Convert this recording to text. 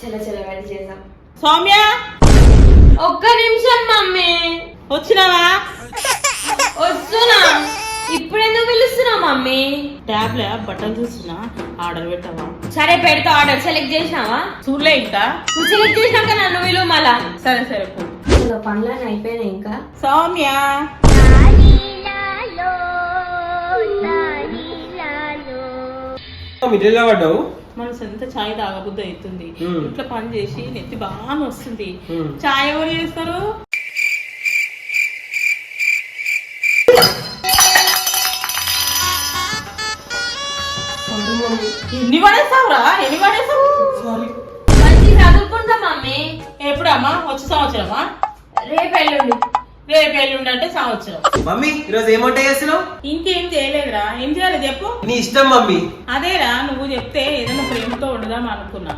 చలో చలో రెడీ చేద్దాం. సౌమ్య ఒక్క నిమిషం మమ్మీ. వచ్చినావా? వస్తున్నా. ఇప్పుడెందుకు పిలుస్తున్నావు మమ్మీ? ట్యాబ్ లో బట్టలు చూస్తున్నా, ఆర్డర్ పెట్టవా? సరే పెడతా. ఆర్డర్ సెలెక్ట్ చేసినావా? చూడలే ఇంకా. నువ్వు సెలెక్ట్ చేసినాక నన్ను విలువ మళ్ళా. సరే సరే పో. చలో పనులని అయిపోయినాయి ఇంకా. సౌమ్య మిడిల్ పడ్డావు. మన సొంత చాయ్ తాగబుద్ధి అవుతుంది. ఇంట్లో పని చేసి నెత్తి బాగా వస్తుంది. చాయ్ ఎవరు చేస్తారు? ఎన్ని పడేస్తావురా? ఎన్ని పడేస్తావు? సారీ. మంచి చదువుకుంటా మమ్మీ. ఎప్పుడమ్మా? వచ్చే సంవత్సరమా? రేపు ఎల్లుండి. రేపు ఎల్లుండి అంటే సంవత్సరం. మమ్మీ ఈరోజు ఏం వంట చేస్తున్నావు? ఇంకేం చేయలేదురా. ఏం చేయాలి చెప్పు. నీ ఇష్టం మమ్మీ. అదేరా, నువ్వు చెప్తే ఏదైనా ప్రేమతో ఉండదాం అనుకున్నా.